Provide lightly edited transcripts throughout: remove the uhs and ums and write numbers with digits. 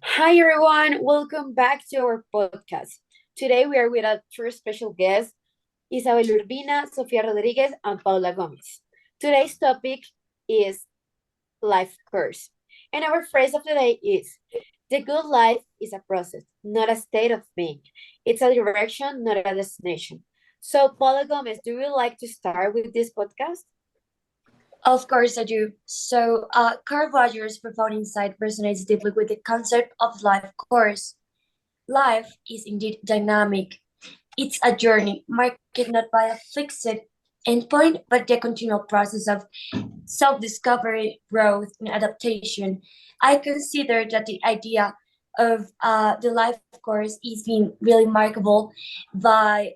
Hi everyone, welcome back to our podcast. Today we are with our two special guests, Isabel Urbina, Sofia Rodriguez, and Paula Gomez. Today's topic is life course. And our phrase of the day is the good life is a process, not a state of being. It's a direction, not a destination. So Paula Gomez, do you like to start with this podcast? Of course, I do. Carl Rogers' profound insight resonates deeply with the concept of life course. Life is indeed dynamic. It's a journey marked not by a fixed endpoint, but the continual process of self-discovery, growth, and adaptation. I consider that the idea of the life course is being really markable by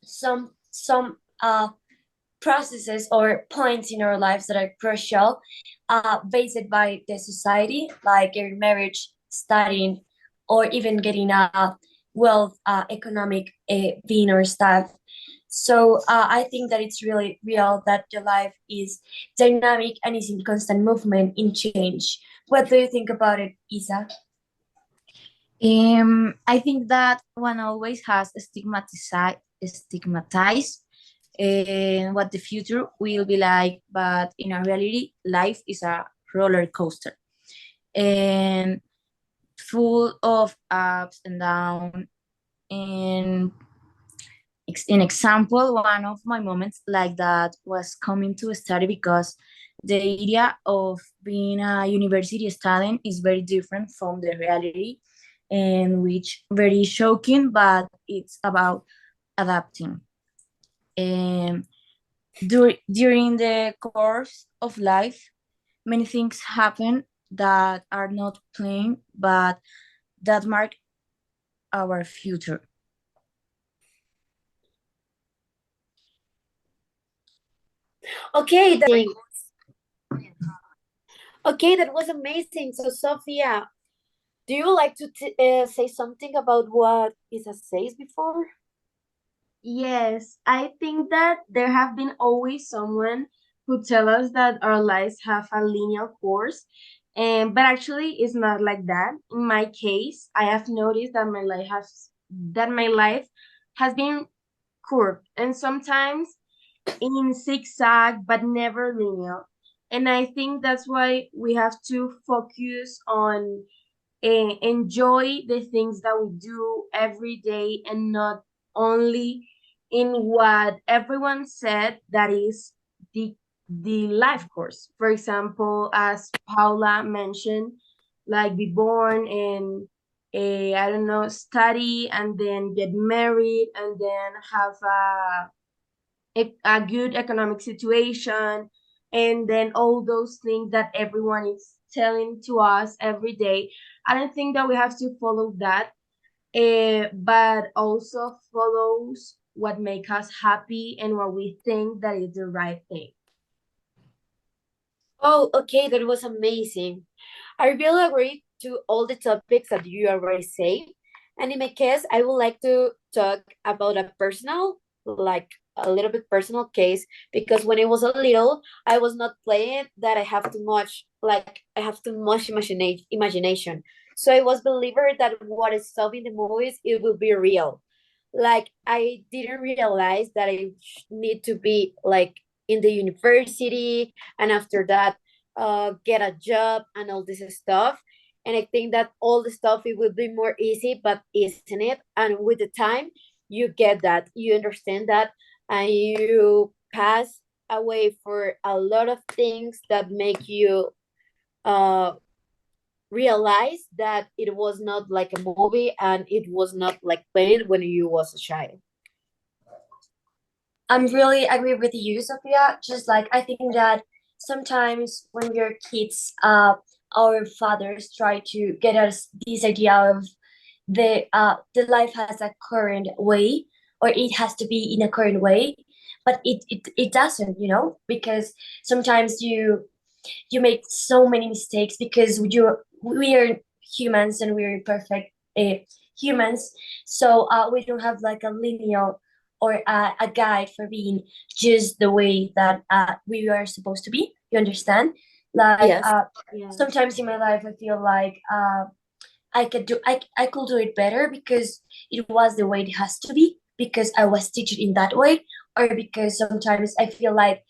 some processes or points in our lives that are crucial, based by the society, like your marriage, studying, or even getting a wealth, economic being or stuff. I think that it's really real that the life is dynamic and is in constant movement, in change. What do you think about it, Isa? I think that one always has stigmatized what the future will be like, but in a reality, life is a roller coaster and full of ups and downs. And in example, one of my moments like that was coming to study because the idea of being a university student is very different from the reality, and which very shocking, but it's about adapting. And during the course of life, many things happen that are not planned, but that mark our future. Okay, that was amazing. So Sophia, do you like to say something about what Isa says before? Yes, I think that there have been always someone who tell us that our lives have a linear course, and but actually it's not like that. In my case, I have noticed that my life has been curved and sometimes in zigzag, but never linear. And I think that's why we have to focus on enjoy the things that we do every day and not only in what everyone said that is the the life course. For example, as Paula mentioned, like be born and I don't know, study and then get married and then have a good economic situation, and then all those things that everyone is telling to us every day. I don't think that we have to follow that, but also follows what makes us happy and what we think that is the right thing. Oh, okay, that was amazing. I really agree to all the topics that you already said. And in my case, I would like to talk about a personal, like a little bit personal case, because when I was a little, I was not playing that I have too much, like I have too much imagination. So I was believer that what I saw in the movies, it will be real. Like I didn't realize that I need to be like in the university, and after that get a job and all this stuff. And I think that all the stuff it will be more easy, but isn't it? And with the time you get that, you understand that, and you pass away for a lot of things that make you uh realize that it was not like a movie and it was not like played when you was a child. I'm really agree with you, Sophia. Just like I think that sometimes when we are kids, our fathers try to get us this idea of the life has a current way, or it has to be in a current way, but it doesn't, because sometimes you make so many mistakes because we are humans and we're imperfect humans. We don't have like a linear or a guide for being just the way that we are supposed to be. You understand? Like Yes. Yeah. sometimes in my life I feel like I could do it better because it was the way it has to be, because I was teaching in that way, or because sometimes I feel like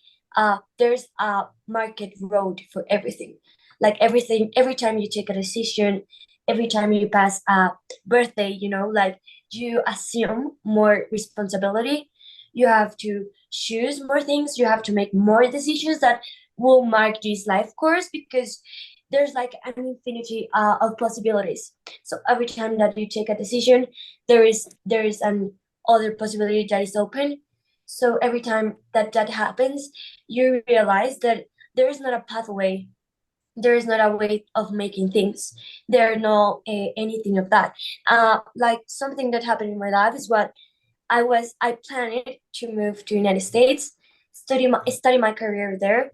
there's a market road for everything. Like everything, every time you take a decision, every time you pass a birthday, like you assume more responsibility. You have to choose more things. You have to make more decisions that will mark this life course, because there's like an infinity of possibilities. So every time that you take a decision, there is an other possibility that is open. So every time that that happens, you realize that there is not a pathway, there is not a way of making things, there are no anything of that. Like something that happened in my life is what I planned to move to United States, study my career there,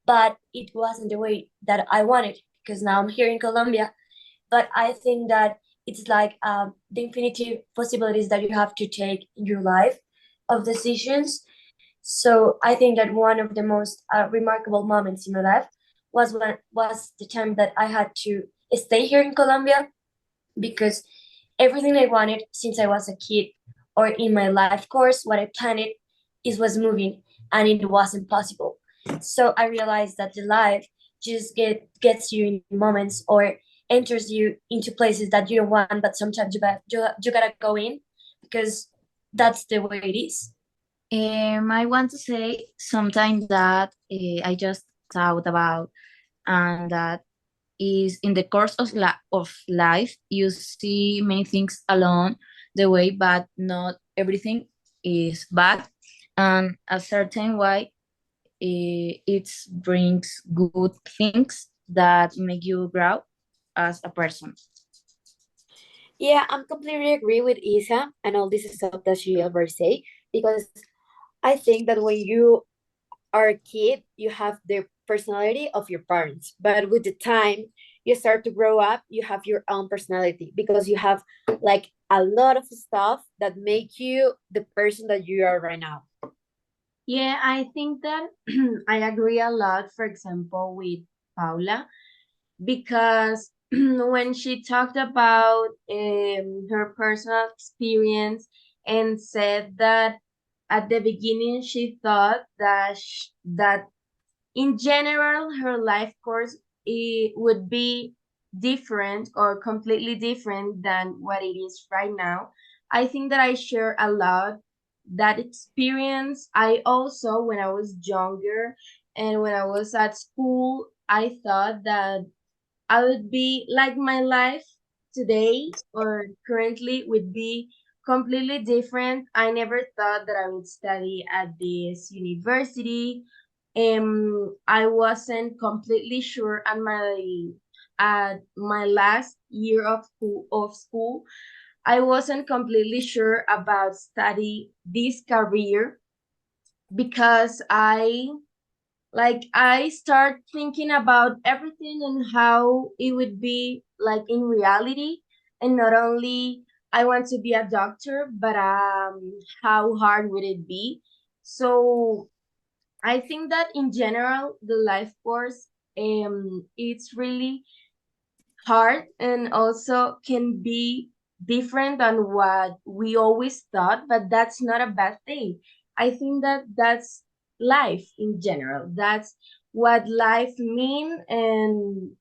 but it wasn't the way that I wanted, because now I'm here in Colombia. But I think that it's like the infinity possibilities that you have to take in your life of decisions. So I think that one of the most remarkable moments in my life was the time that I had to stay here in Colombia, because everything I wanted since I was a kid or in my life course, what I planned is was moving, and it wasn't possible. So I realized that the life just gets you in moments, or enters you into places that you don't want, but sometimes you gotta go in, because that's the way it is. I want to say sometimes that I just thought about, and that is in the course of, of life, you see many things along the way, but not everything is bad. And a certain way, it brings good things that make you grow as a person. Yeah, I'm completely agree with Isa and all this stuff that she ever say, because I think that when you are a kid, you have the personality of your parents, but with the time you start to grow up, you have your own personality, because you have like a lot of stuff that make you the person that you are right now. Yeah, I think that I agree a lot, for example, with Paula, because when she talked about her personal experience and said that at the beginning she thought that that in general her life course it would be different or completely different than what it is right now. I think that I share a lot that experience. I also, when I was younger and when I was at school, I thought that I would be like my life today or currently would be completely different. I never thought that I would study at this university. I wasn't completely sure at my last year of school. I wasn't completely sure about study this career because I start thinking about everything and how it would be like in reality, and not only I want to be a doctor, but how hard would it be? So I think that in general the life course it's really hard and also can be different than what we always thought, but that's not a bad thing. I think that that's life in general. That's what life mean, and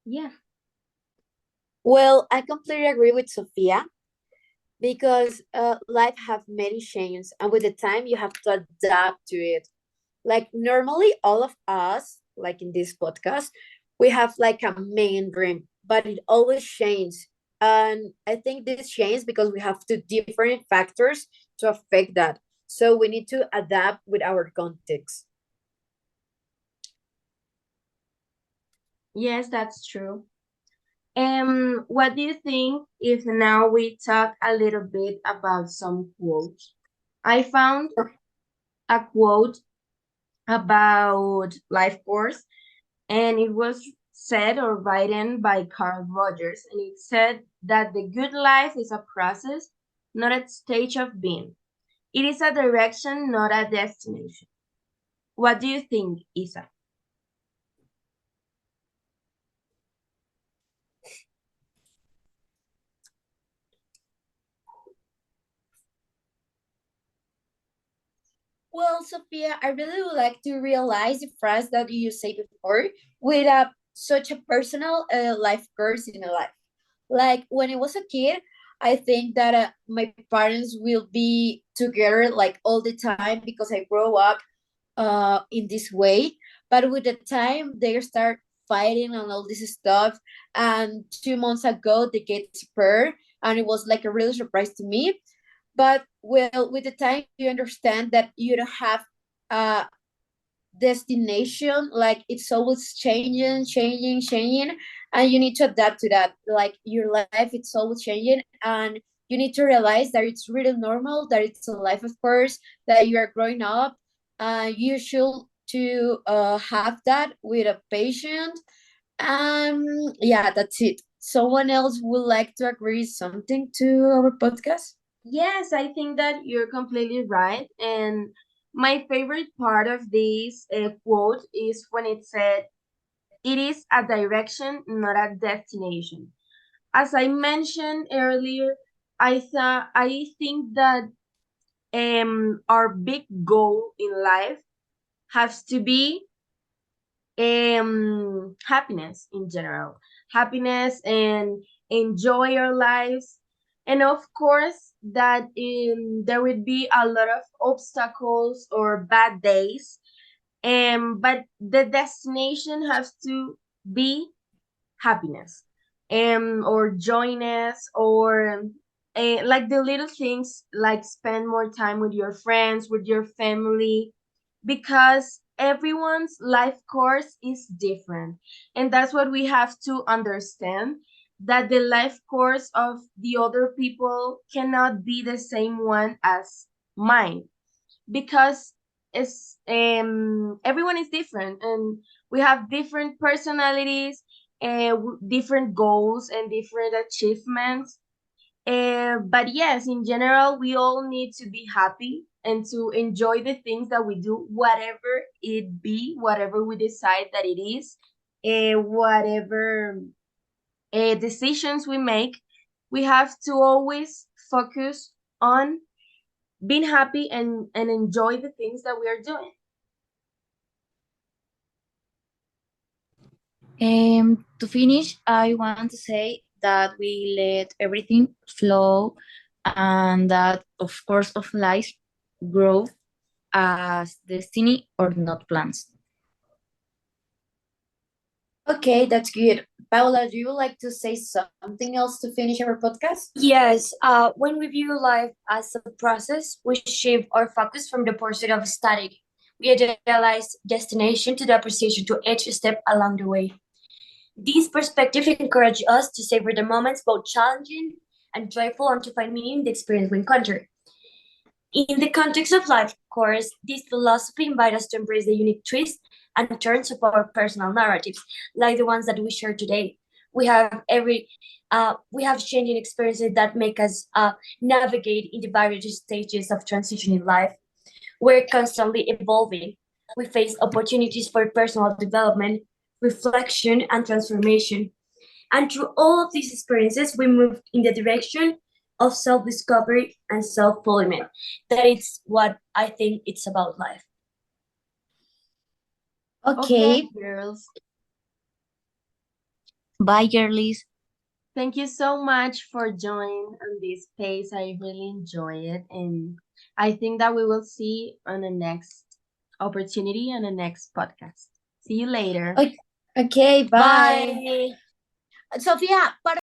yeah. Well, I completely agree with Sophia, because life have many changes, and with the time you have to adapt to it. Like normally all of us, like in this podcast, we have like a main dream, but it always changes. And I think this changes because we have two different factors to affect that, so we need to adapt with our context. Yes, that's true. What do you think if now we talk a little bit about some quotes? I found a quote about life course, and it was said or written by Carl Rogers, and it said that the good life is a process, not a stage of being. It is a direction, not a destination. What do you think, Isa? Well, Sophia, I really would like to realize the phrase that you said before with such a personal life course in a life. Like when I was a kid, I think that my parents will be together like all the time because I grow up in this way. But with the time, they start fighting and all this stuff. And 2 months ago, they get separated, and it was like a real surprise to me. But well, with the time, you understand that you don't have a destination. Like it's always changing, changing, changing, and you need to adapt to that. Like your life, it's always changing, and you need to realize that it's really normal, that it's a life, of course, that you are growing up. You should to have that with a patient. Yeah, that's it. Someone else would like to agree something to our podcast? Yes, I think that you're completely right. And my favorite part of this quote is when it said, "It is a direction, not a destination." As I mentioned earlier, I think that our big goal in life has to be happiness in general, happiness and enjoy our lives. And of course that there would be a lot of obstacles or bad days, but the destination has to be happiness, or joyness, or like the little things, like spend more time with your friends, with your family, because everyone's life course is different. And that's what we have to understand, that the life course of the other people cannot be the same one as mine, because it's everyone is different, and we have different personalities, different goals and different achievements. But yes, in general, we all need to be happy and to enjoy the things that we do, whatever it be, whatever we decide that it is, whatever decisions we make. We have to always focus on being happy and enjoy the things that we are doing. To finish, I want to say that we let everything flow, and that, of course, of life growth as destiny or not plans. Okay, that's good. Paula, do you like to say something else to finish our podcast? Yes, when we view life as a process, we shift our focus from the pursuit of static. We idealize destination to the appreciation to each step along the way. These perspectives encourage us to savor the moments, both challenging and joyful, and to find meaning in the experience we encounter. In the context of life course, this philosophy invites us to embrace the unique twists and turns of our personal narratives, like the ones that we share today. We have changing experiences that make us navigate in the various stages of transition in life. We're constantly evolving. We face opportunities for personal development, reflection, and transformation. And through all of these experiences, we move in the direction of self discovery and self fulfillment. That is what I think it's about life. Okay, Okay. girls. Bye, girlies. Thank you so much for joining on this space. I really enjoy it. And I think that we will see on the next opportunity and the next podcast. See you later. Okay, bye. Bye. Sofía, para